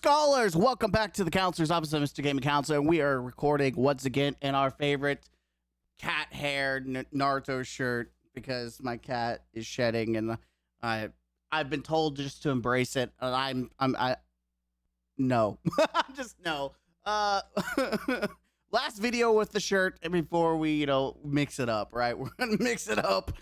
Scholars, welcome back to the Counselor's Office of Mr. Gaming Counselor. We are recording once again in our favorite cat hair Naruto shirt because my cat is shedding, and I've been told just to embrace it. And no, just no. Last video with the shirt before we mix it up, right? We're gonna mix it up.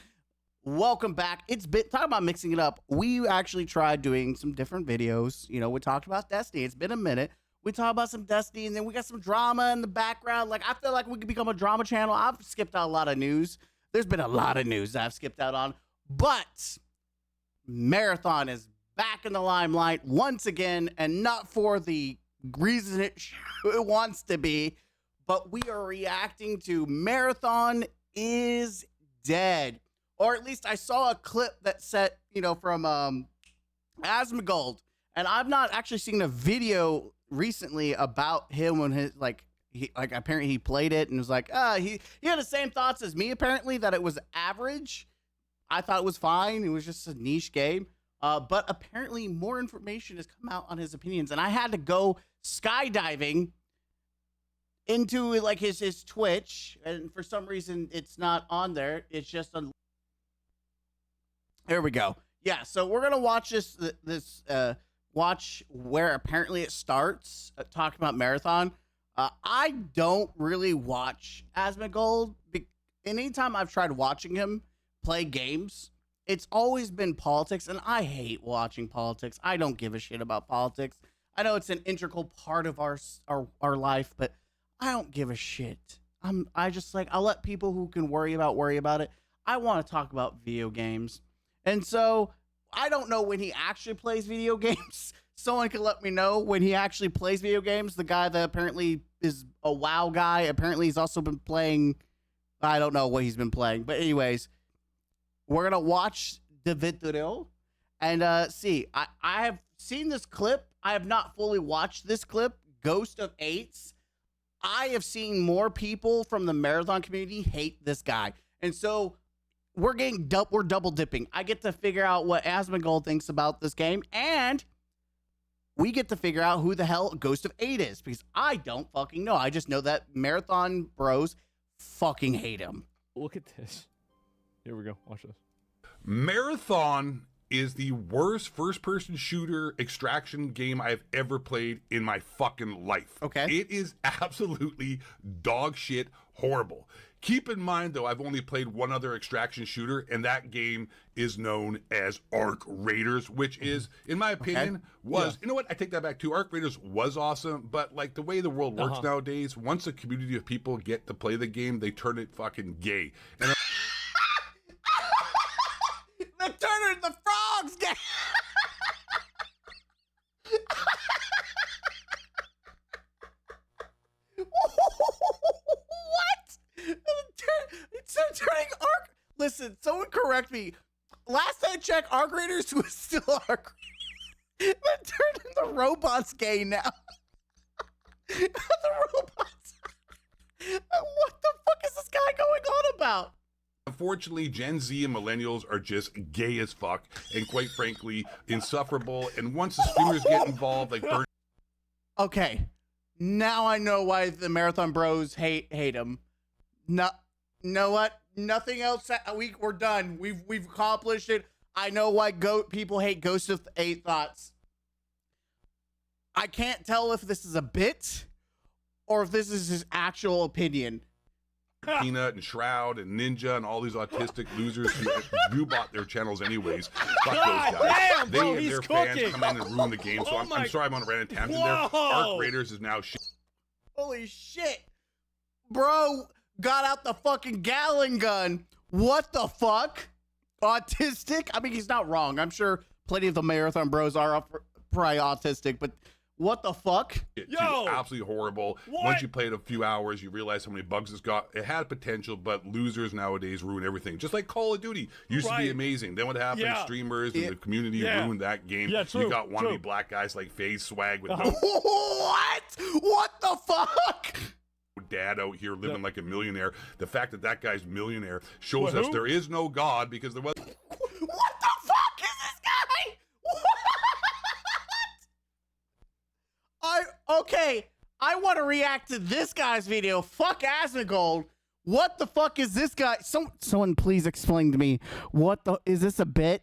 Welcome back. It's been talking about mixing it up. We actually tried doing some different videos. We talked about Destiny. It's been a minute. We talked about some Destiny, and then we got some drama in the background. Like, I feel like we could become a drama channel. I've skipped out a lot of news. There's been a lot of news that I've skipped out on, but Marathon is back in the limelight once again, and not for the reason it wants to be, but we are reacting to Marathon is Dead. Or at least I saw a clip that said, from Asmongold. And I've not actually seen a video recently about him when apparently he played it and was like, he had the same thoughts as me, apparently, that it was average. I thought it was fine. It was just a niche game. But apparently more information has come out on his opinions. And I had to go skydiving into his Twitch. And for some reason, it's not on there. It's just on. There we go. Yeah, so we're gonna watch watch where apparently it starts talking about Marathon. I don't really watch Asmongold. Anytime I've tried watching him play games, it's always been politics, and I hate watching politics. I don't give a shit about politics. I know it's an integral part of our life, but I don't give a shit. I'll let people who can worry about it. I want to talk about video games. And so I don't know when he actually plays video games. Someone can let me know when he actually plays video games. The guy that apparently is a WoW guy. Apparently he's also been playing. I don't know what he's been playing. But anyways, we're going to watch the video and see. I have seen this clip. I have not fully watched this clip. Ghost of Eights. I have seen more people from the Marathon community hate this guy. And so we're double dipping. I get to figure out what Asmongold thinks about this game, and we get to figure out who the hell Ghost of 8 is, because I don't fucking know. I just know that Marathon bros fucking hate him. Look at this. Here we go. Watch this. Marathon is the worst first-person shooter extraction game I've ever played in my fucking life. Okay. It is absolutely dog shit horrible. Keep in mind, though, I've only played one other extraction shooter, and that game is known as Arc Raiders, which is, in my opinion, you know what? I take that back too. Arc Raiders was awesome, but like the way the world works nowadays, once a community of people get to play the game, they turn it fucking gay. And they turn it the frogs gay. It's turning Arc. Listen, someone correct me. Last I checked, Arc Raiders was still Arc Raiders. They're turning the robots gay now. The robots. What the fuck is this guy going on about? Unfortunately, Gen Z and millennials are just gay as fuck, and quite frankly, insufferable. And once the streamers get involved, like okay, now I know why the Marathon bros hate him. No, know what? Nothing else. We're done. We've accomplished it. I know why people hate Ghost of 8 Thoughts. I can't tell if this is a bit or if this is his actual opinion. Peanut and Shroud and Ninja and all these autistic losers who bought their channels anyways. Fuck those guys. Damn, bro, They and their fans come in and ruin the game. So I'm sorry I'm on a random tangent there. Arc Raiders is now shit. Holy shit. Bro got out the fucking gallon gun. What the fuck? Autistic? I mean, he's not wrong. I'm sure plenty of the Marathon bros are probably autistic, but what the fuck? Yo! Absolutely horrible. What? Once you play it a few hours, you realize how many bugs it's got. It had potential, but losers nowadays ruin everything. Just like Call of Duty used to be amazing. Then what happened? Streamers and the community ruined that game. Yeah, true, you got wannabe black guys like FaZe Swag with no What? What the fuck? dad out here living like a millionaire. The fact that guy's millionaire shows us there is no God, because there was. What the fuck is this guy? What? Okay, I want to react to this guy's video. Fuck Asmongold. What the fuck is this guy? Someone please explain to me. Is this a bit?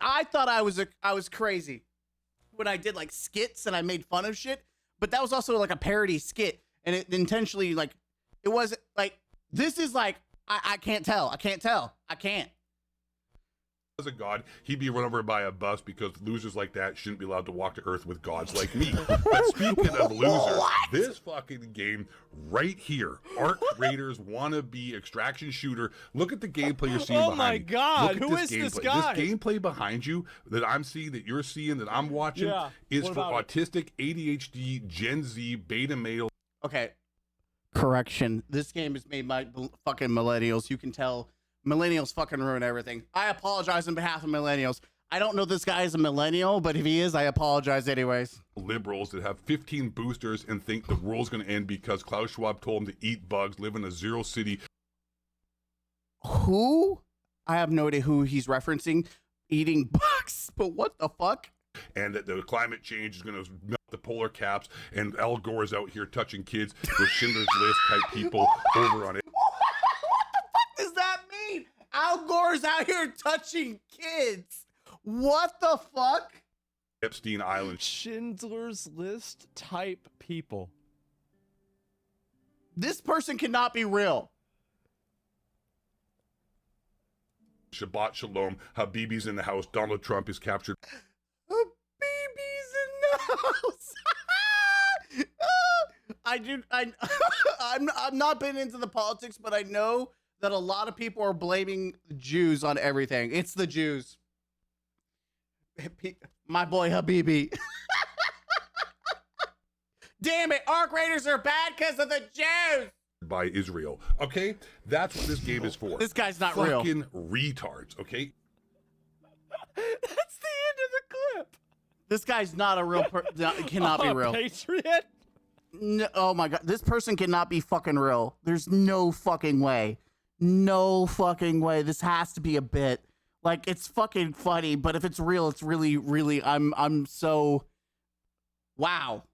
I thought I was crazy when I did like skits and I made fun of shit, but that was also like a parody skit, and it intentionally like it wasn't like this is like I can't tell. I can't. As a god, he'd be run over by a bus because losers like that shouldn't be allowed to walk to Earth with gods like me. But speaking of losers, this fucking game right here, Arc Raiders wannabe extraction shooter. Look at the gameplay you're seeing behind my me. God, Look at who this is this gameplay. guy? This gameplay behind you that I'm seeing, that you're seeing, that I'm watching, Yeah, is what for about it? autistic, ADHD, Gen Z, beta male. Okay. Correction. This game is made by fucking millennials. You can tell millennials fucking ruin everything. I apologize on behalf of millennials. I don't know this guy is a millennial, but if he is, I apologize anyways. Liberals that have 15 boosters and think the world's going to end because Klaus Schwab told them to eat bugs, live in a zero city. Who? I have no idea who he's referencing. Eating bugs, but what the fuck? And that the climate change is going to melt the polar caps, and Al Gore's out here touching kids with Schindler's List type people over on it. What the fuck does that mean? Al Gore's out here touching kids. What the fuck? Epstein Island. Schindler's List type people. This person cannot be real. Shabbat Shalom. Habibi's in the house. Donald Trump is captured. Babies in the house. I'm not been into the politics, but I know that a lot of people are blaming the Jews on everything. It's the Jews. My boy Habibi. Damn it, Arc Raiders are bad because of the Jews. By Israel. Okay? That's what this game is for. This guy's not real. Fucking retards, okay? That's the end of the clip. This guy's not a real cannot be real. Patriot? No, oh my god, this person cannot be fucking real. There's no fucking way. No fucking way. This has to be a bit. Like, it's fucking funny, but if it's real, it's really, really, I'm so, wow.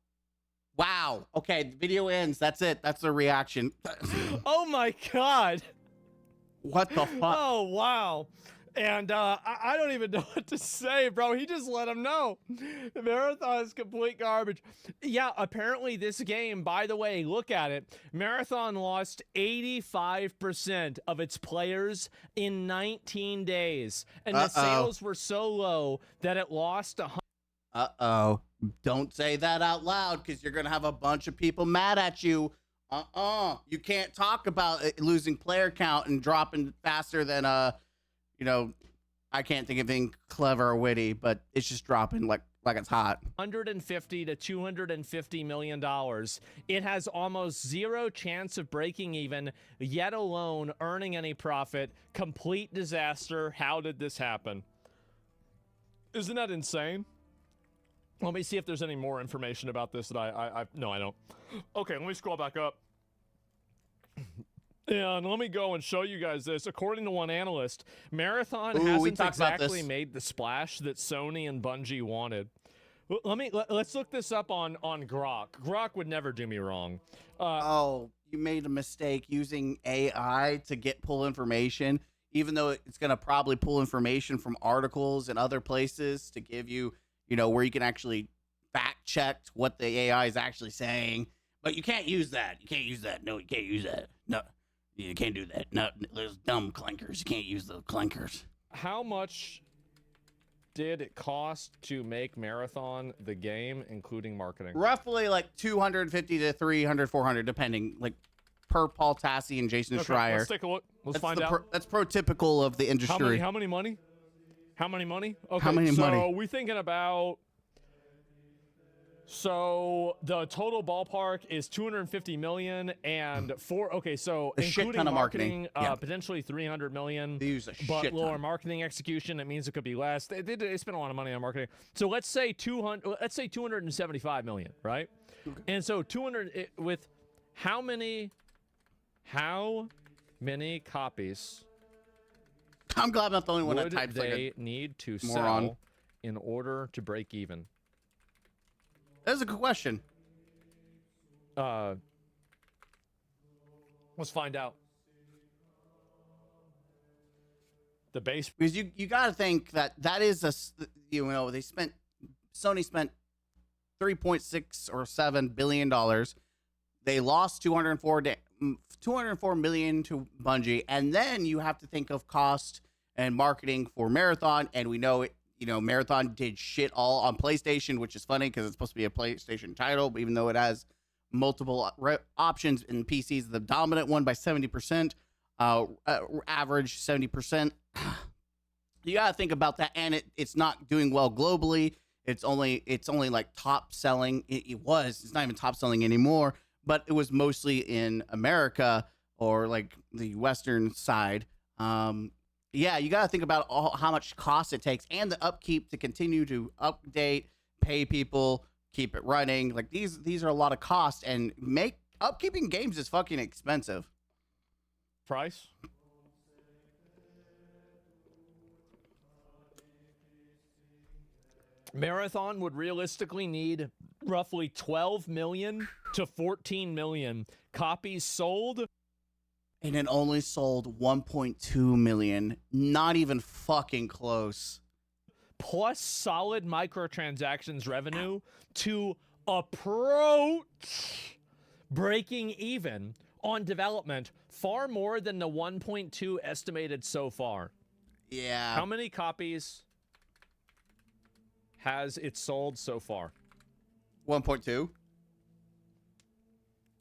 Wow. Okay, the video ends. That's it. That's the reaction. Oh my God. What the fuck? Oh, wow. And I don't even know what to say, bro. He just let him know. The Marathon is complete garbage. Yeah, apparently this game, by the way, look at it. Marathon lost 85% of its players in 19 days. And the sales were so low that it lost Uh-oh. Don't say that out loud, because you're going to have a bunch of people mad at you. You can't talk about losing player count and dropping faster than, you know, I can't think of anything clever or witty, but it's just dropping like it's hot. $150 to $250 million. It has almost zero chance of breaking even, yet alone earning any profit. Complete disaster. How did this happen? Isn't that insane? Let me see if there's any more information about this that no, I don't. Okay, let me scroll back up. And let me go and show you guys this. According to one analyst, Marathon hasn't exactly made the splash that Sony and Bungie wanted. Let's look this up on Grok. Grok would never do me wrong. Oh, you made a mistake using AI to pull information, even though it's going to probably pull information from articles and other places to give you, you know, where you can actually fact check what the AI is actually saying. But you can't use that. You can't use that. No, you can't use that. No, you can't do that. No, those dumb clankers. You can't use those clankers. How much did it cost to make Marathon the game, including marketing? Roughly like 250 to 300, 400, depending, like per Paul Tassi and Jason Schreier. Let's take a look. Let's find out. That's prototypical of the industry. How many money? How many money? Okay, how many money? So we're thinking about. So the total ballpark is 250 million and so a shit including ton of marketing, yeah. Potentially 300 million. They use a but shit lower ton. marketing execution, it means it could be less. They spent a lot of money on marketing. So let's say 275 million, right? Okay. And so 200 with how many copies? I'm glad I'm not the only one that would types they like a need to moron. sell in order to break even? That's a good question. Let's find out. The base. Because you got to think that is Sony spent 3.6 or 7 billion dollars. They lost 204 million to Bungie, and then you have to think of cost and marketing for Marathon, and we know it. Marathon did shit all on PlayStation, which is funny because it's supposed to be a PlayStation title, but even though it has multiple options in PCs, the dominant one by 70%, average 70%. You gotta think about that, and it's not doing well globally. It's only like top selling. It's not even top selling anymore, but it was mostly in America or like the Western side. Yeah, you got to think about how much cost it takes and the upkeep to continue to update, pay people, keep it running. Like these are a lot of costs, and upkeeping games is fucking expensive. Price? Marathon would realistically need roughly 12 million to 14 million copies sold. And it only sold 1.2 million. Not even fucking close. Plus solid microtransactions revenue to approach breaking even on development, far more than the 1.2 estimated so far. Yeah. How many copies has it sold so far? 1.2.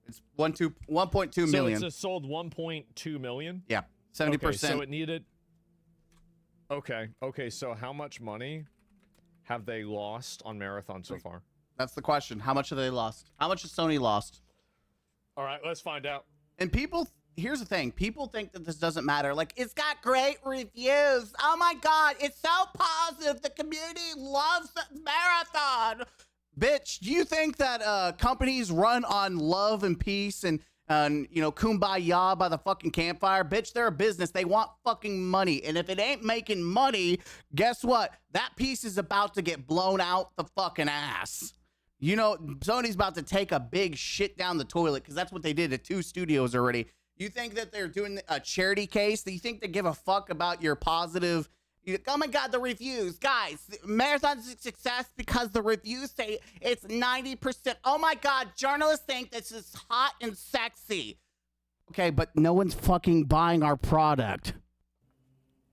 It's 1.2 million. So it's sold 1.2 million? Yeah. 70%. Okay, so it needed... Okay, so how much money have they lost on Marathon so far? That's the question. How much have they lost? How much has Sony lost? All right, let's find out. And here's the thing. People think that this doesn't matter. Like, it's got great reviews. Oh my God, it's so positive. The community loves Marathon. Bitch, do you think that companies run on love and peace and kumbaya by the fucking campfire? Bitch, they're a business. They want fucking money. And if it ain't making money, guess what? That piece is about to get blown out the fucking ass. Sony's about to take a big shit down the toilet because that's what they did at 2 studios already. You think that they're doing a charity case? Do you think they give a fuck about your positive... Oh my God, the reviews. Guys, Marathon's a success because the reviews say it's 90%. Oh my God, journalists think this is hot and sexy. Okay, but no one's fucking buying our product.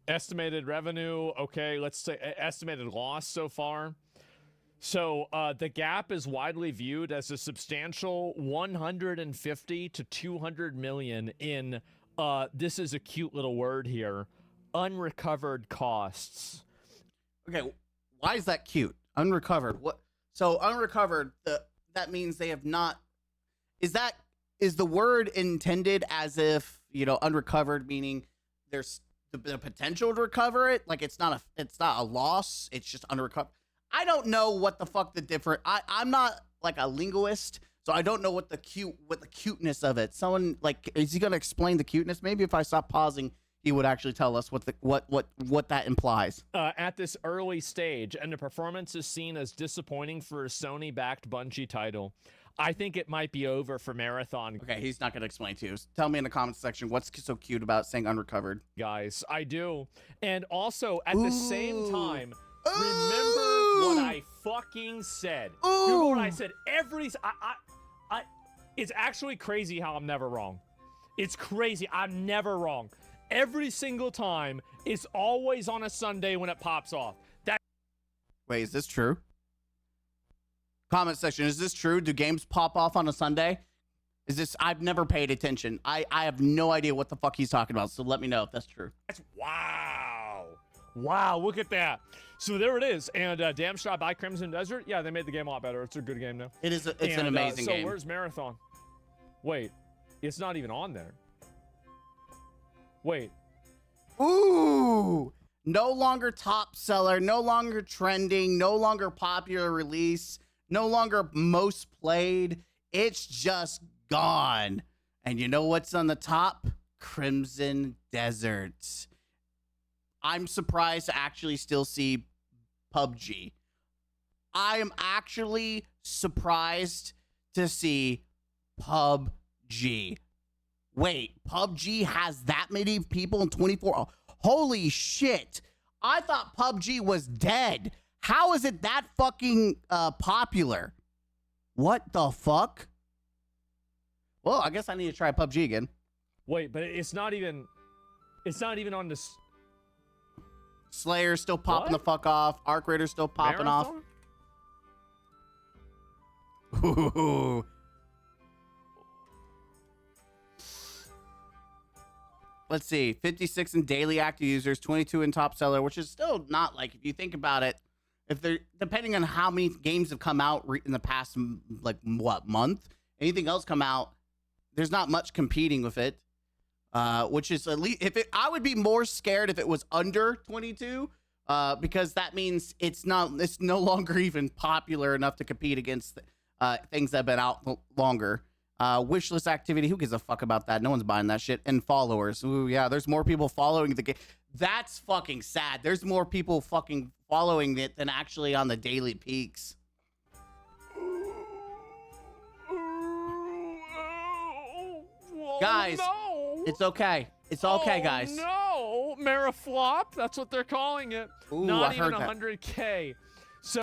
Estimated revenue, okay, let's say estimated loss so far. So the gap is widely viewed as a substantial 150 to 200 million in, this is a cute little word here, unrecovered costs. Okay, why is that cute? Unrecovered. What? So unrecovered, that means they have not... Is the word intended as if, unrecovered, meaning there's the potential to recover it? Like it's not a loss, it's just unrecovered. I don't know what the fuck the different... I'm not like a linguist, so I don't know what the cuteness of it. Someone is he gonna explain the cuteness? Maybe if I stop pausing, he would actually tell us what that implies. At this early stage, and the performance is seen as disappointing for a Sony-backed Bungie title, I think it might be over for Marathon. Okay, he's not going to explain to you. Tell me in the comments section what's so cute about saying unrecovered. Guys, I do. And also, at the same time, remember what I fucking said. Remember what I said. It's actually crazy how I'm never wrong. It's crazy. I'm never wrong. Every single time, it's always on a Sunday when it pops off. Wait, is this true? Comment section, is this true? Do games pop off on a Sunday? I've never paid attention. I have no idea what the fuck he's talking about, so let me know if that's true. Wow. Wow, look at that. So there it is. And Damn Shot by Crimson Desert. Yeah, they made the game a lot better. It's a good game now. It's an amazing game. So where's Marathon? Wait, it's not even on there. Wait. Ooh! No longer top seller, no longer trending, no longer popular release, no longer most played. It's just gone. And you know what's on the top? Crimson Desert. I'm surprised to actually still see PUBG. I am actually surprised to see PUBG. Wait, PUBG has that many people in 24? Oh, holy shit. I thought PUBG was dead. How is it that fucking popular? What the fuck? Well, I guess I need to try PUBG again. Wait, but it's not even on this. Slayer's still popping What? the fuck off. Arc Raider's still popping Marathon? off. Ooh. Let's see, 56 in daily active users, 22 in top seller, which is still not like, if you think about it, if they're depending on how many games have come out in the past, like what month, anything else come out, there's not much competing with it, which is at least I would be more scared if it was under 22, because that means it's no longer even popular enough to compete against things that have been out longer. Wishlist activity, who gives a fuck about that? No one's buying that shit. And followers, ooh yeah, there's more people following the game. That's fucking sad. There's more people fucking following it than actually on the daily peaks. Guys, no. It's okay. It's okay, guys. No, Mariflop, that's what they're calling it. Ooh, Not I even heard that. 100K. So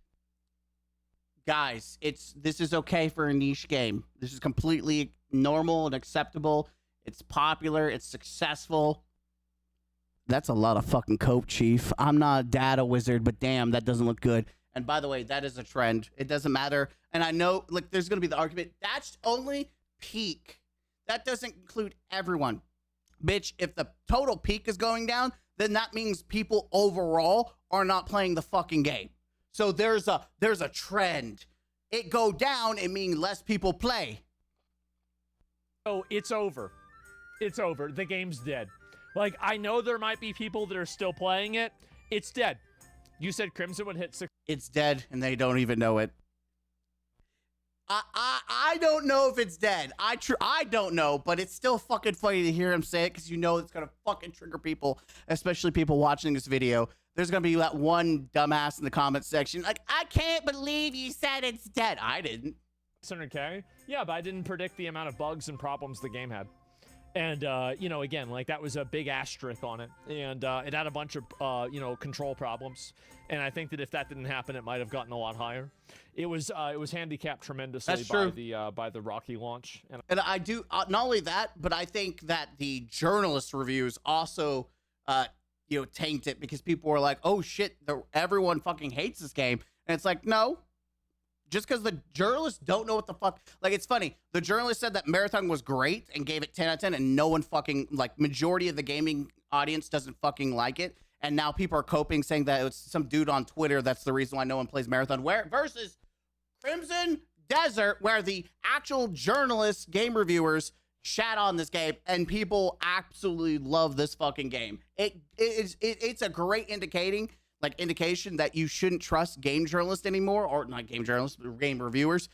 Guys, this is okay for a niche game. This is completely normal and acceptable. It's popular. It's successful. That's a lot of fucking coke, Chief. I'm not a data wizard, but damn, that doesn't look good. And by the way, that is a trend. It doesn't matter. And I know, like, there's going to be the argument, that's only peak. That doesn't include everyone. Bitch, if the total peak is going down, then that means people overall are not playing the fucking game. So there's a trend. It go down, it means less people play. Oh, it's over. It's over. The game's dead. Like, I know there might be people that are still playing it. It's dead. You said Crimson would hit 6. It's dead, and they don't even know it. I don't know if it's dead. I don't know, but it's still fucking funny to hear him say it because you know it's gonna fucking trigger people, especially people watching this video. There's gonna be that one dumbass in the comment section like, I can't believe you said it's dead. I didn't. 600K? Yeah, but I didn't predict the amount of bugs and problems the game had. And, you know, again, like, that was a big asterisk on it. And it had a bunch of, you know, control problems. And I think that if that didn't happen, it might have gotten a lot higher. It was handicapped tremendously by the Rocky launch. And I do, not only that, but I think that the journalist reviews also, you know, tanked it because people were like, oh shit, everyone fucking hates this game. And it's like, no. Just because the journalists don't know what the fuck. Like, it's funny. The journalist said that Marathon was great and gave it 10 out of 10, and no one fucking, like, majority of the gaming audience doesn't fucking like it. And now people are coping, saying that it's some dude on Twitter that's the reason why no one plays Marathon. Versus Crimson Desert, where the actual journalists, game reviewers, shat on this game, and people absolutely love this fucking game. It's a great indication that you shouldn't trust game journalists anymore, or not game journalists, but game reviewers.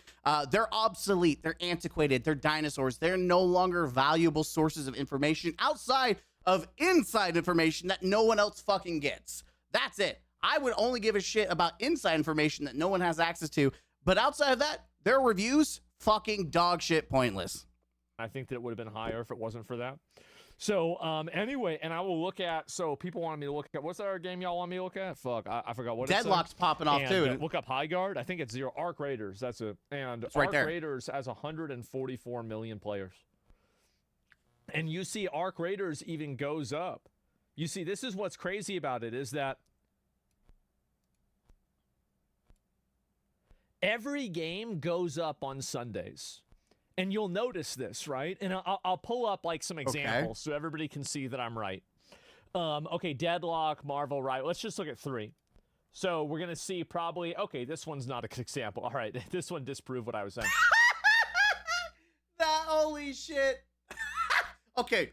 They're obsolete, they're antiquated, they're dinosaurs. They're no longer valuable sources of information outside of inside information that no one else fucking gets. That's it. I would only give a shit about inside information that no one has access to, but outside of that, their reviews, fucking dog shit, pointless. I think that it would have been higher if it wasn't for that. So, anyway, and I will look at, so people wanted me to look at, what's that other game y'all want me to look at? Fuck, I forgot what it's Deadlock's popping off, too. Look up High Guard. I think it's Zero. Arc Raiders, that's it. And it's right Arc there. Raiders has 144 million players. And you see Arc Raiders even goes up. You see, this is what's crazy about it, is that every game goes up on Sundays. And you'll notice this, right? And I'll pull up like some examples so everybody can see that I'm right. Okay, Deadlock, Marvel, right? Let's just look at 3. So we're going to see probably, okay, this one's not an example. All right, this one disproved what I was saying. That holy shit. Okay.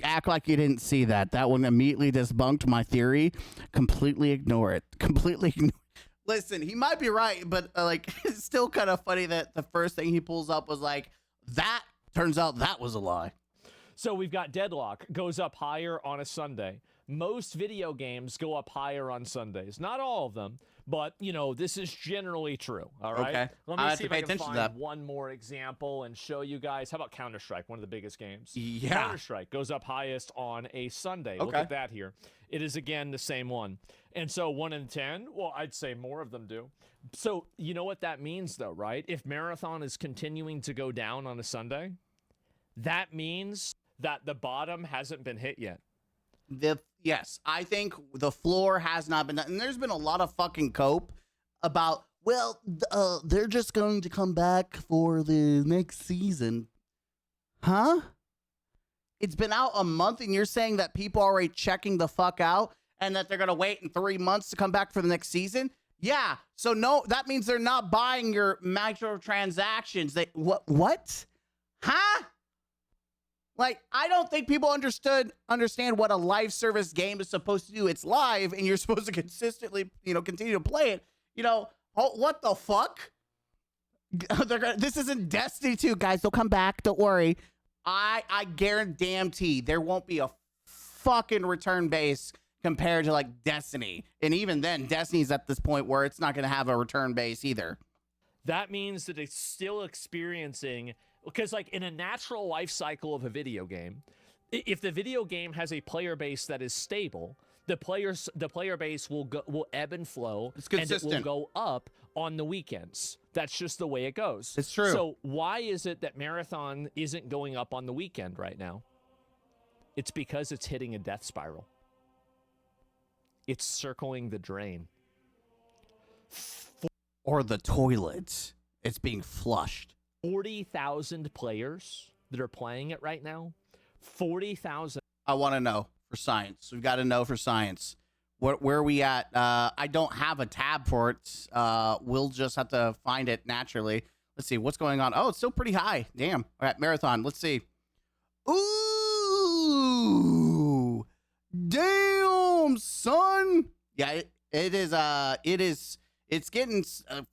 Act like you didn't see that. That one immediately debunked my theory. Completely ignore it. Listen, he might be right, but like, it's still kind of funny that the first thing he pulls up was like, that turns out that was a lie. So we've got Deadlock goes up higher on a Sunday. Most video games go up higher on Sundays. Not all of them, but you know, this is generally true. All right. Okay. Let I me have see to if pay I can attention to find that. one more example and show you guys. How about Counter-Strike, one of the biggest games? Yeah. Counter-Strike goes up highest on a Sunday. Look Okay. at that here. It is again the same one. And so 1 in 10, well, I'd say more of them do. So you know what that means though, right? If Marathon is continuing to go down on a Sunday, that means that the bottom hasn't been hit yet. Yes, I think the floor has not been done. And there's been a lot of fucking cope about, well, they're just going to come back for the next season. Huh? It's been out a month and you're saying that people are already checking the fuck out and that they're going to wait in 3 months to come back for the next season? Yeah. So no, that means they're not buying your microtransactions. What? Huh? Like, I don't think people understand what a live service game is supposed to do. It's live, and you're supposed to consistently, continue to play it. What the fuck? This isn't Destiny 2, guys. They'll come back. Don't worry. I guarantee there won't be a fucking return base compared to, like, Destiny. And even then, Destiny's at this point where it's not going to have a return base either. That means that it's still experiencing... Because, like, in a natural life cycle of a video game, if the video game has a player base that is stable, the player base will ebb and flow, It's consistent. and it will go up on the weekends. That's just the way it goes. It's true. So why is it that Marathon isn't going up on the weekend right now? It's because it's hitting a death spiral. It's circling the drain. Or the toilet. It's being flushed. 40,000 players that are playing it right now. 40,000. I want to know for science. We've got to know for science. Where are we at? I don't have a tab for it. We'll just have to find it naturally. Let's see what's going on. Oh, it's still pretty high. Damn. All right, Marathon. Let's see. Ooh. Damn, son. Yeah, it is. It's getting,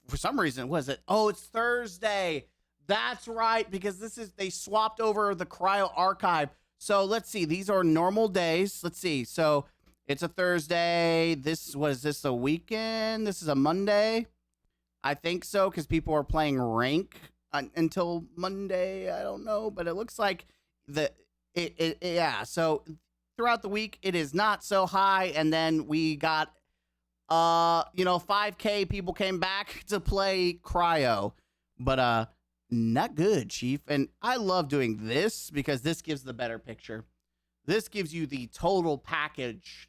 for some reason, what is it? Oh, it's Thursday. That's right, because they swapped over the Cryo archive. So let's see. These are normal days. Let's see. So it's a Thursday. Is this a weekend? This is a Monday. I think so, because people are playing rank until Monday. I don't know, but it looks like yeah. So throughout the week, it is not so high, and then we got 5K people came back to play Cryo, but not good, Chief. And I love doing this because this gives the better picture. This gives you the total package.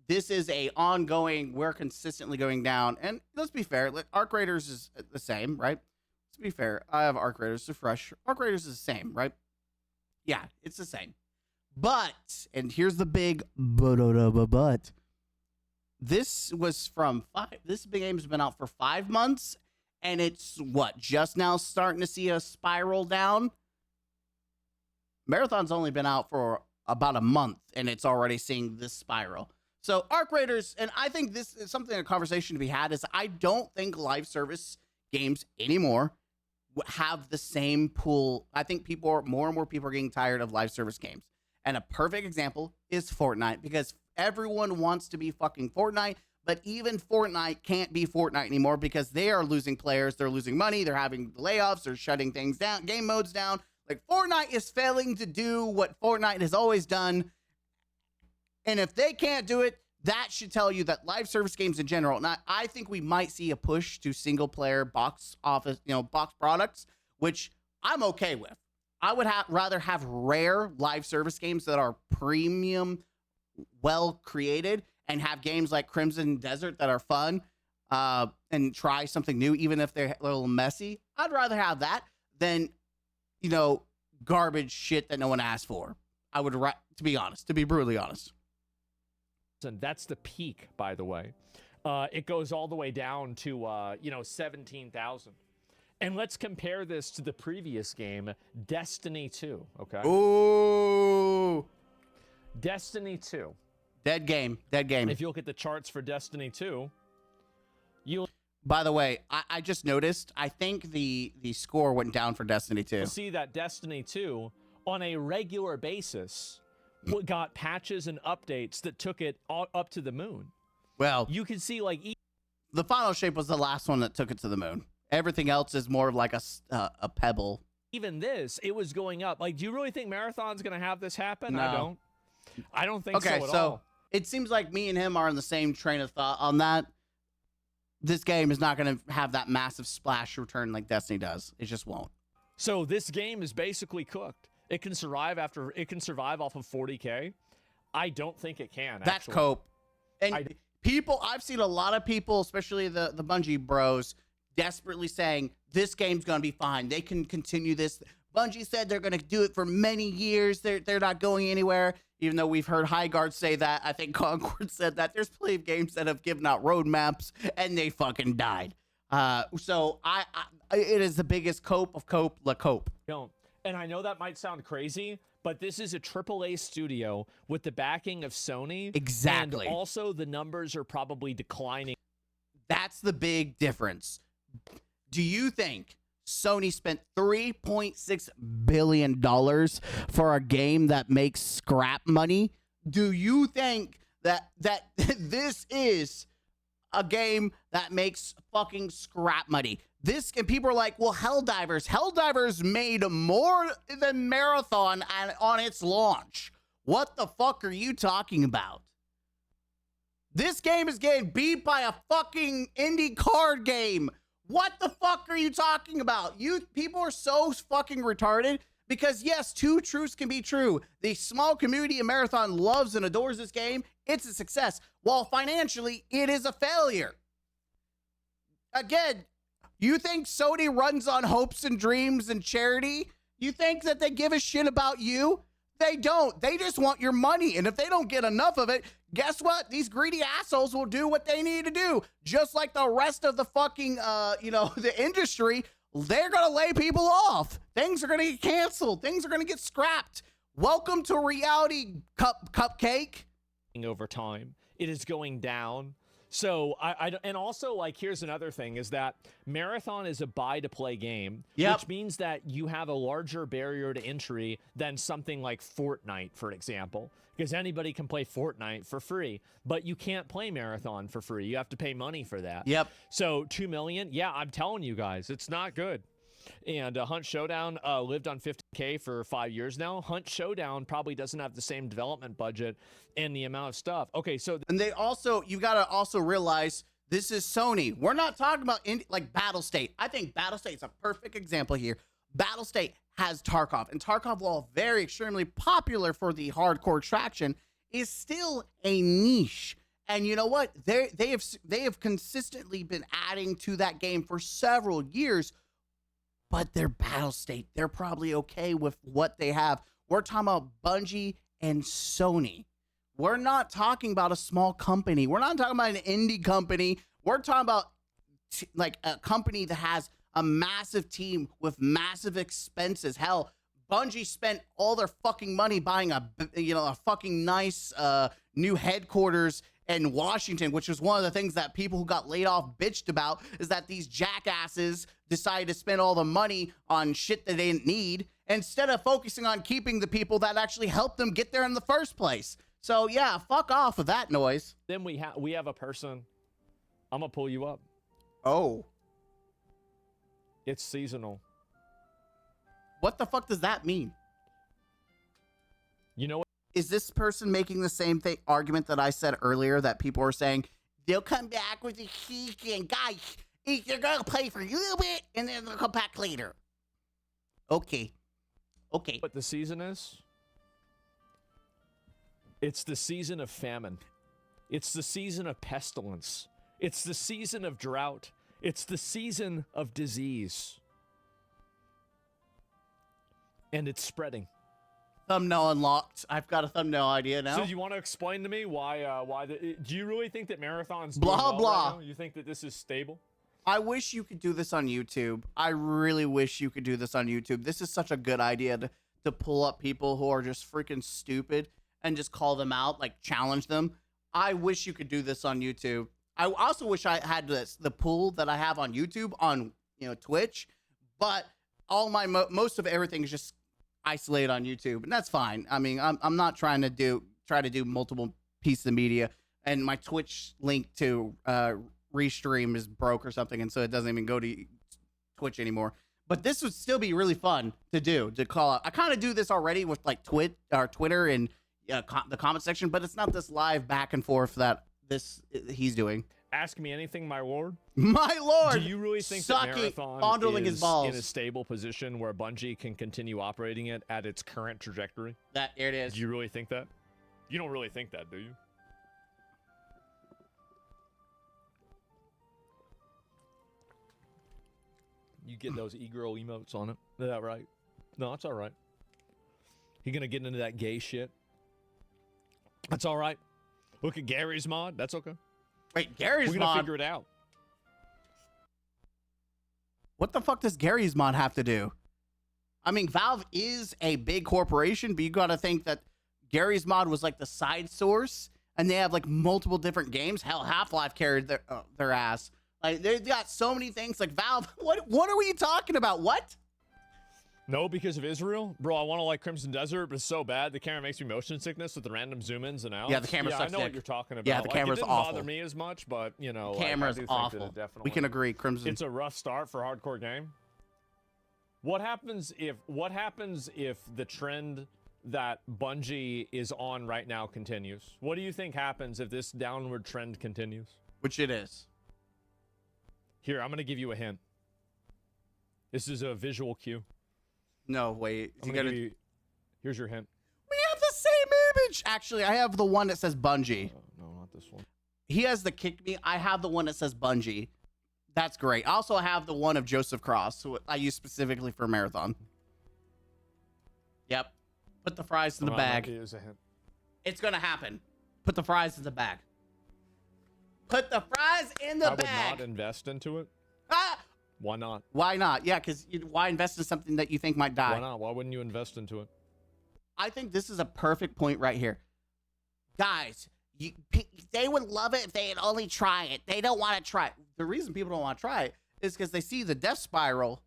This is a ongoing, we're consistently going down. And let's be fair, Arc Raiders is the same, right? Let's be fair. I have Arc Raiders to fresh. Arc Raiders is the same, right? Yeah, it's the same. But, and here's the big but. This was this big game has been out for 5 months, and it's just now starting to see a spiral down. Marathon's only been out for about a month, and it's already seeing this spiral. So Arc Raiders, and I think this is something, a conversation to be had, is I don't think live service games anymore have the same pool. I think more and more people are getting tired of live service games. And a perfect example is Fortnite, because everyone wants to be fucking Fortnite, but even Fortnite can't be Fortnite anymore because they are losing players, they're losing money, they're having layoffs, they're shutting things down, game modes down. Like, Fortnite is failing to do what Fortnite has always done. And if they can't do it, that should tell you that live service games in general, and I think we might see a push to single player box products, which I'm okay with. I would rather have rare live service games that are premium, well created, and have games like Crimson Desert that are fun, and try something new, even if they're a little messy. I'd rather have that than, garbage shit that no one asked for. I would, to be brutally honest. And that's the peak, by the way. It goes all the way down to 17,000. And let's compare this to the previous game, Destiny 2, okay? Ooh. Destiny 2. Dead game. If you look at the charts for Destiny 2, By the way, I just noticed, I think the score went down for Destiny 2. you'll see that Destiny 2, on a regular basis, got patches and updates that took it up to the moon. Well, You can see, like, The final shape was the last one that took it to the moon. Everything else is more of like a pebble. Even this, it was going up. Like, do you really think Marathon's going to have this happen? No. I don't think Okay, so at so all. it seems like me and him are in the same train of thought on that. This game is not going to have that massive splash return like Destiny does. It just won't. So this game is basically cooked. It can survive off of 40K. I don't think it can. That's actually. cope. And I've seen a lot of people, especially the Bungie bros, desperately saying this game's gonna be fine. They can continue this. Bungie said they're gonna do it for many years. They're not going anywhere. Even though we've heard Highguard say that, I think Concord said that. There's plenty of games that have given out roadmaps and they fucking died. So it is the biggest cope of cope la cope. Don't. And I know that might sound crazy, but this is a AAA studio with the backing of Sony. Exactly. And also the numbers are probably declining. That's the big difference. Do you think Sony spent $3.6 billion for a game that makes scrap money? Do you think that this is a game that makes fucking scrap money? And people are like, well, Helldivers made more than Marathon on its launch. What the fuck are you talking about? This game is getting beat by a fucking indie card game. What the fuck are you talking about? People are so fucking retarded because yes, two truths can be true. The small community of Marathon loves and adores this game. It's a success. While financially, it is a failure. Again, you think Sony runs on hopes and dreams and charity? You think that they give a shit about you? They don't. They just want your money. And if they don't get enough of it, guess what? These greedy assholes will do what they need to do. Just like the rest of the fucking, the industry, they're going to lay people off. Things are going to get canceled. Things are going to get scrapped. Welcome to reality, cupcake. Over time. It is going down. So and also, like, here's another thing is that Marathon is a buy to play game, which means that you have a larger barrier to entry than something like Fortnite, for example, because anybody can play Fortnite for free, but you can't play Marathon for free. You have to pay money for that. Yep. So 2 million. Yeah, I'm telling you guys, it's not good. And Hunt Showdown lived on 50K for 5 years now. Hunt Showdown probably doesn't have the same development budget and the amount of stuff. Okay, so and you got to also realize this is Sony. We're not talking about like Battlestate. I think Battlestate is a perfect example here. Battlestate has Tarkov, and Tarkov, while very extremely popular for the hardcore traction, is still a niche. And you know what? They have consistently been adding to that game for several years. But they're Battlestate. They're probably okay with what they have. We're talking about Bungie and Sony. We're not talking about a small company. We're not talking about an indie company. We're talking about like a company that has a massive team with massive expenses. Hell, Bungie spent all their fucking money buying a fucking nice new headquarters in Washington, which was one of the things that people who got laid off bitched about, is that these jackasses decided to spend all the money on shit that they didn't need instead of focusing on keeping the people that actually helped them get there in the first place. So yeah, fuck off with that noise. Then we have a person. I'm gonna pull you up. Oh. It's seasonal. What the fuck does that mean? You know what? Is this person making the same argument that I said earlier, that people are saying they'll come back with a and guys, they're gonna play for a little bit and then they'll come back later? Okay. What the season is? It's the season of famine. It's the season of pestilence. It's the season of drought. It's the season of disease. And it's spreading. Thumbnail unlocked. I've got a thumbnail idea now. So you want to explain to me why do you really think that Marathon's blah doing well blah? Right now? You think that this is stable? I wish you could do this on YouTube. I really wish you could do this on YouTube. This is such a good idea to pull up people who are just freaking stupid and just call them out, like challenge them. I wish you could do this on YouTube. I also wish I had the pool that I have on YouTube on Twitch, but all my most of everything is just isolated on YouTube, and that's fine. I mean, I'm not trying to try to do multiple pieces of media, and my Twitch link to restream is broke or something, and so it doesn't even go to Twitch anymore. But this would still be really fun to do, to call out. I kind of do this already with like Twitter and the comment section, but it's not this live back and forth that he's doing. Ask me anything, my lord. My lord. Do you really think that Marathon fondling is his balls in a stable position where Bungie can continue operating it at its current trajectory? There it is. Do you really think that? You don't really think that, do you? You get those e-girl emotes on it. Is that right? No, it's all right. You gonna get into that gay shit? That's all right. Look at Gary's mod. That's okay. Wait, Gary's mod? We're gonna figure it out. What the fuck does Gary's mod have to do? I mean, Valve is a big corporation, but you gotta think that Gary's mod was like the side source, and they have like multiple different games. Hell, Half-Life carried their ass. Like, they've got so many things. Like, Valve, what are we talking about? What? No, because of Israel? Bro, I want to like Crimson Desert, but it's so bad. The camera makes me motion sickness with the random zoom-ins and outs. Yeah, the camera sucks I know dick. what you're talking about. Yeah, the like, camera's it didn't awful. bother me as much, but, you know. The camera's awful. We can agree, Crimson. It's a rough start for a hardcore game. What happens if the trend that Bungie is on right now continues? What do you think happens if this downward trend continues? Which it is. Here, I'm going to give you a hint. This is a visual cue. No, wait. Here's your hint. We have the same image. Actually, I have the one that says Bungie. No, not this one. He has the kick me. I have the one that says Bungie. That's great. I also have the one of Joseph Cross, who I use specifically for Marathon. Yep. Put the fries in the bag. Here's a hint. It's going to happen. Put the fries in the bag. Put the fries in the bag. I would not invest into it. Ah! Why not? Why not? Yeah, because why invest in something that you think might die? Why not? Why wouldn't you invest into it? I think this is a perfect point right here. Guys, they would love it if they'd only try it. They don't want to try it. The reason people don't want to try it is because they see the death spiral.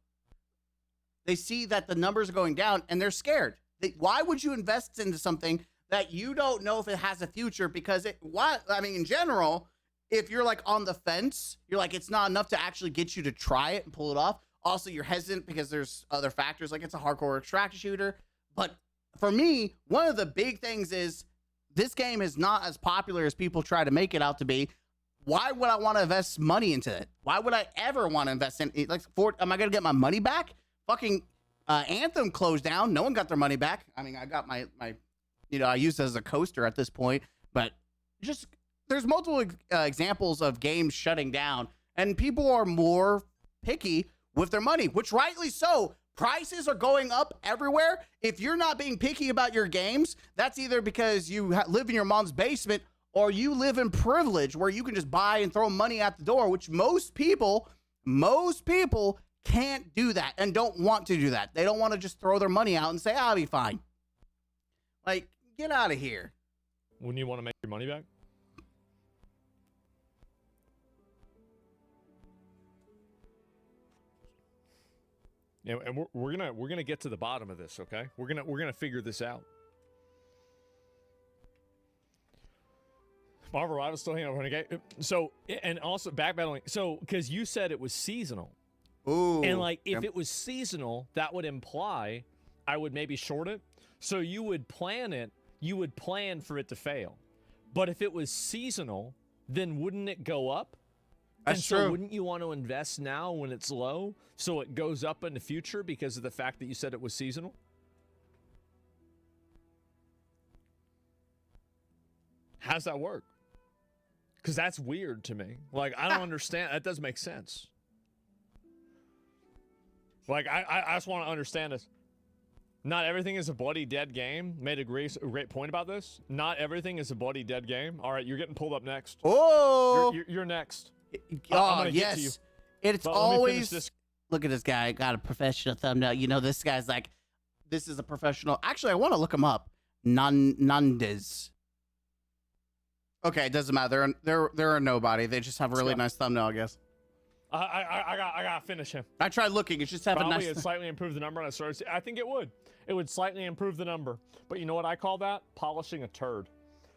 They see that the numbers are going down, and they're scared. Why would you invest into something that you don't know if it has a future? Because in general, if you're like on the fence, you're like, it's not enough to actually get you to try it and pull it off. Also, you're hesitant because there's other factors, like it's a hardcore extraction shooter. But for me, one of the big things is this game is not as popular as people try to make it out to be. Why would I want to invest money into it? Why would I ever want to invest in it? Like, am I going to get my money back? Fucking Anthem closed down. No one got their money back. I mean, I got my I used it as a coaster at this point, but just there's multiple examples of games shutting down, and people are more picky with their money, which rightly so. Prices are going up everywhere. If you're not being picky about your games, that's either because you live in your mom's basement or you live in privilege where you can just buy and throw money at the door, which most people can't do that and don't want to do that. They don't want to just throw their money out and say, I'll be fine. Like, get out of here. Wouldn't you want to make your money back? Yeah, and we're gonna get to the bottom of this, okay? We're gonna figure this out. Marvel Rival's still hanging out Renegade. So, and also backpedaling. So, because you said it was seasonal. Ooh. And like, if it was seasonal, that would imply I would maybe short it. So you would plan it. You would plan for it to fail. But if it was seasonal, then wouldn't it go up? That's and so true. Wouldn't you want to invest now when it's low so it goes up in the future because of the fact that you said it was seasonal? How's that work? Because that's weird to me. Like, I don't understand. That doesn't make sense. Like, I just want to understand this. Not everything is a bloody dead game. Made a great point about this. Not everything is a bloody dead game. All right, you're getting pulled up next. Oh, you're next. Oh, yes. It's always, look at this guy. Got a professional thumbnail. You know, this guy's like, this is a professional. Actually, I want to look him up. Nandez. Okay, it doesn't matter. They're a nobody. They just have a really nice thumbnail, I guess. I gotta finish him. I tried looking. It's just have a nice. It'd slightly improve the number on a source. I think it would. It would slightly improve the number. But you know what I call that? Polishing a turd.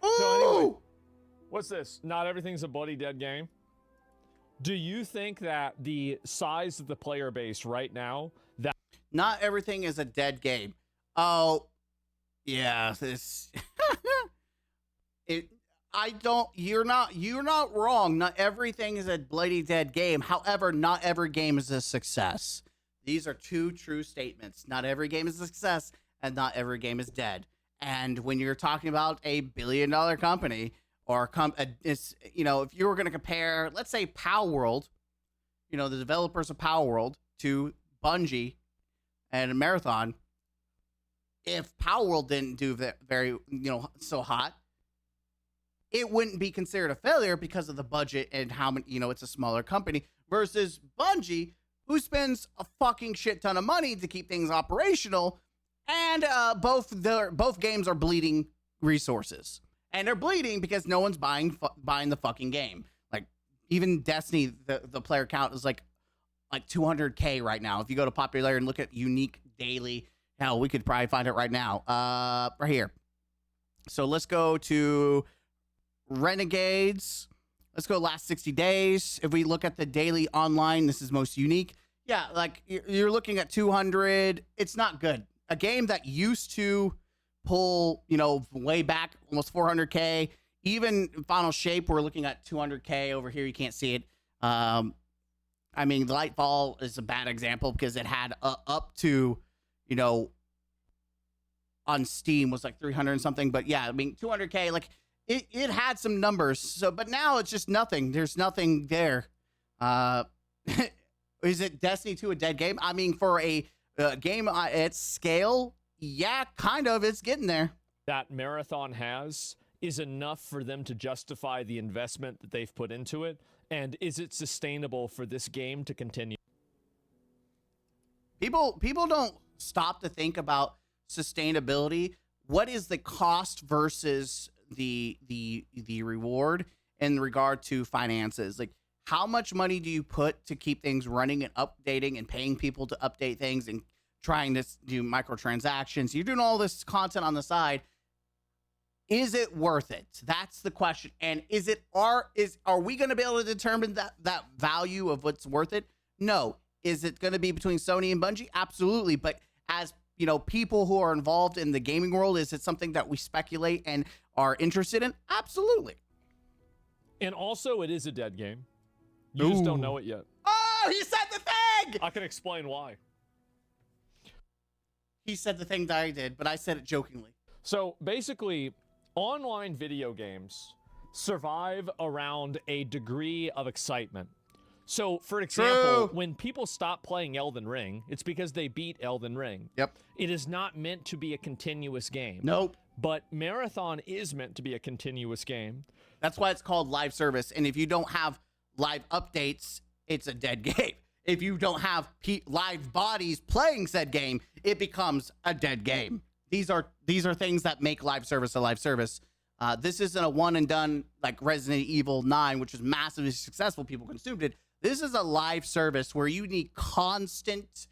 Ooh! So anyway, what's this? Not everything's a bloody dead game. Do you think that the size of the player base right now, that Not everything is a dead game. Oh, yeah, this it I don't you're not wrong. Not everything is a bloody dead game. However, not every game is a success. These are two true statements. Not every game is a success and not every game is dead. And when you're talking about a billion-dollar company or it's if you were going to compare, let's say Power World, the developers of Power World to Bungie and Marathon, if Power World didn't do very, so hot, it wouldn't be considered a failure because of the budget and how many, it's a smaller company versus Bungie, who spends a fucking shit ton of money to keep things operational, and both games are bleeding resources, and they're bleeding because no one's buying the fucking game. Like even Destiny, the player count is like 200K right now. If you go to popularity and look at unique daily, hell, we could probably find it right now. Right here. So let's go to Renegades. Let's go last 60 days. If we look at the daily online, this is most unique. Yeah, like you're looking at 200. It's not good. A game that used to pull, way back almost 400K. Even Final Shape, we're looking at 200K over here. You can't see it. I mean, Lightfall is a bad example because it had up to, on Steam was like 300 and something. But yeah, I mean, 200K, like it had some numbers. So, but now it's just nothing. There's nothing there. Is it Destiny 2 a dead game? I mean, for a game at scale, yeah, kind of. It's getting there. that Marathon has is enough for them to justify the investment that they've put into it? And is it sustainable for this game to continue? People don't stop to think about sustainability. What is the cost versus the reward in regard to finances? Like, how much money do you put to keep things running and updating and paying people to update things and trying to do microtransactions? You're doing all this content on the side. Is it worth it? That's the question. And are we going to be able to determine that value of what's worth it? No. Is it going to be between Sony and Bungie? Absolutely. But as people who are involved in the gaming world, is it something that we speculate and are interested in? Absolutely. And also, it is a dead game. You just don't know it yet. Oh, he said the thing! I can explain why. He said the thing that I did, but I said it jokingly. So basically, online video games survive around a degree of excitement. So, for example, when people stop playing Elden Ring, it's because they beat Elden Ring. Yep. It is not meant to be a continuous game. Nope. But Marathon is meant to be a continuous game. That's why it's called live service. And if you don't have live updates, it's a dead game. If you don't have live bodies playing said game, it becomes a dead game. These are things that make live service a live service. This isn't a one and done like Resident Evil 9, which was massively successful. People consumed it. This is a live service where you need constant.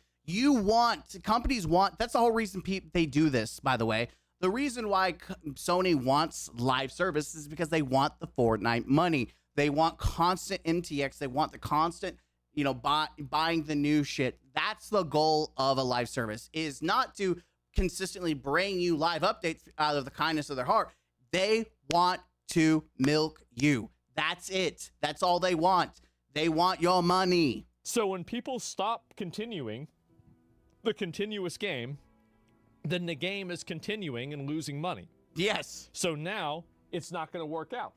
Companies want. That's the whole reason they do this. By the way, the reason why Sony wants live service is because they want the Fortnite money. They want constant MTX. They want the constant, buying the new shit. That's the goal of a live service, is not to consistently bring you live updates out of the kindness of their heart. They want to milk you. That's it. That's all they want. They want your money. So when people stop continuing the continuous game, then the game is continuing and losing money. Yes. So now it's not going to work out.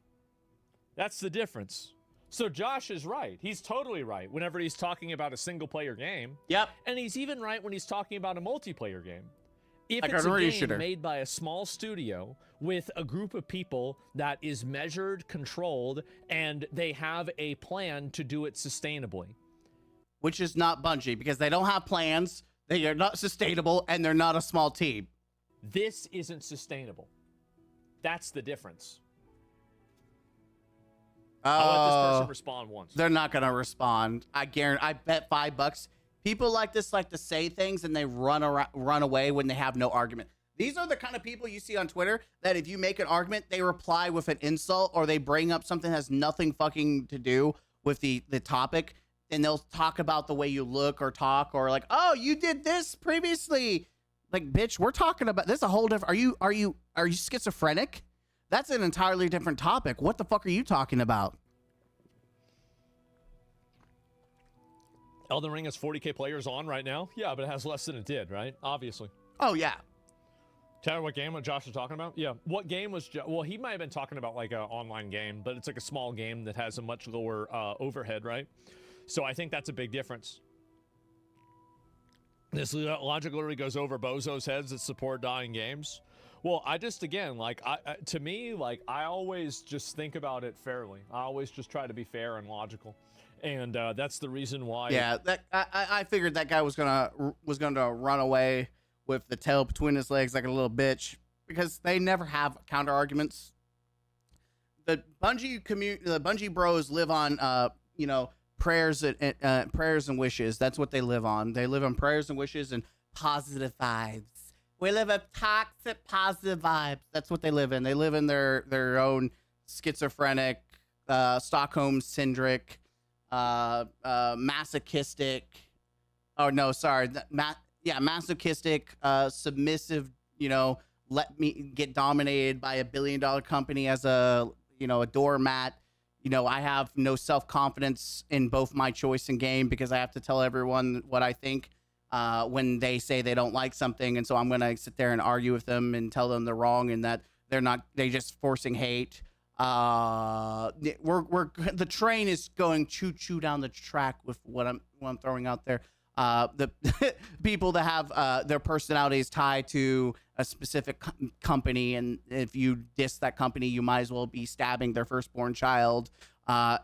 That's the difference. So Josh is right. He's totally right whenever he's talking about a single-player game. Yep. And he's even right when he's talking about a multiplayer game. If like it's a game shooter made by a small studio with a group of people that is measured, controlled, and they have a plan to do it sustainably. Which is not Bungie, because they don't have plans, they are not sustainable, and they're not a small team. This isn't sustainable. That's the difference. I'll let this person respond once. They're not going to respond. I guarantee. I bet $5. People like this like to say things and they run away when they have no argument. These are the kind of people you see on Twitter that if you make an argument, they reply with an insult or they bring up something that has nothing fucking to do with the topic, and they'll talk about the way you look or talk, or like, oh, you did this previously. Like, bitch, we're talking about this a whole different. Are you schizophrenic? That's an entirely different topic. What the fuck are you talking about? Elden Ring has 40K players on right now. Yeah, but it has less than it did, right? Obviously. Oh yeah. Tyler, what game was Josh was talking about? Yeah. What game was well, he might have been talking about like an online game, but it's like a small game that has a much lower overhead, right? So I think that's a big difference. This logic literally goes over bozos' heads that support dying games. Well, I just, again, like, to me, like, I always just think about it fairly. I always just try to be fair and logical. And that's the reason why. Yeah, that I figured that guy was gonna run away with the tail between his legs like a little bitch, because they never have counter arguments. The Bungie bros live on prayers and wishes. That's what they live on. They live on prayers and wishes and positive vibes. We live in toxic positive vibes. That's what they live in. They live in their own schizophrenic, Stockholm syndric, masochistic. Oh no, sorry. Masochistic, submissive. Let me get dominated by $1 billion company as a doormat. I have no self-confidence in both my choice and game because I have to tell everyone what I think when they say they don't like something. And so I'm going to sit there and argue with them and tell them they're wrong and that they're just forcing hate. The train is going choo-choo down the track with what I'm throwing out there. The people that have their personalities tied to a specific company, and if you diss that company, you might as well be stabbing their firstborn child.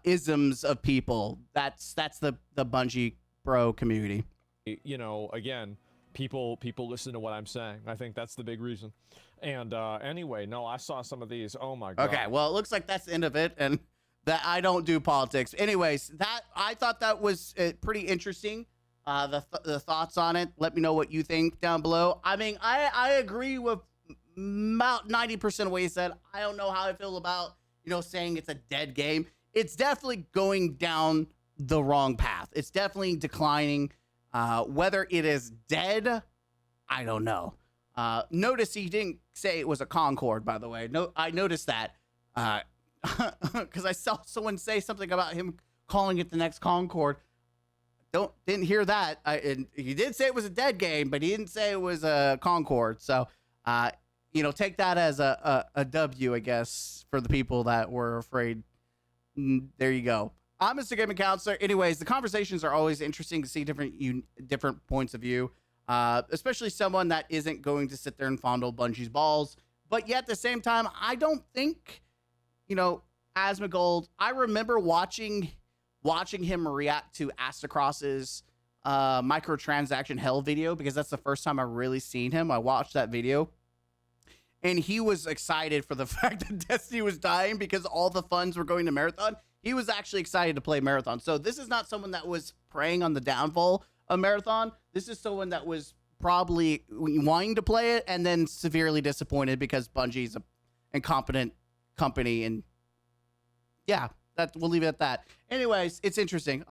Isms of people. That's the Bungie bro community. Again, people listen to what I'm saying. I think that's the big reason. And anyway, no, I saw some of these. Oh my god. Okay, well, it looks like that's the end of it, and that I don't do politics. Anyways, I thought that was pretty interesting. The thoughts on it. Let me know what you think down below. I mean, I agree with about 90% of what you said. I don't know how I feel about, saying it's a dead game. It's definitely going down the wrong path. It's definitely declining. Whether it is dead, I don't know. Notice he didn't say it was a Concorde, by the way. No, I noticed that because I saw someone say something about him calling it the next Concorde. Didn't hear that. And he did say it was a dead game, but he didn't say it was a Concorde. So, take that as a W, I guess, for the people that were afraid. There you go. I'm Mr. Gaming Counselor. Anyways, the conversations are always interesting to see different points of view, especially someone that isn't going to sit there and fondle Bungie's balls. But yet at the same time, I don't think, Asmongold, I remember watching him react to Astacross's microtransaction hell video, because that's the first time I really seen him. I watched that video, and he was excited for the fact that Destiny was dying because all the funds were going to Marathon. He was actually excited to play Marathon. So this is not someone that was preying on the downfall of Marathon. This is someone that was probably wanting to play it and then severely disappointed because Bungie's an incompetent company. And yeah, we'll leave it at that. Anyways, it's interesting.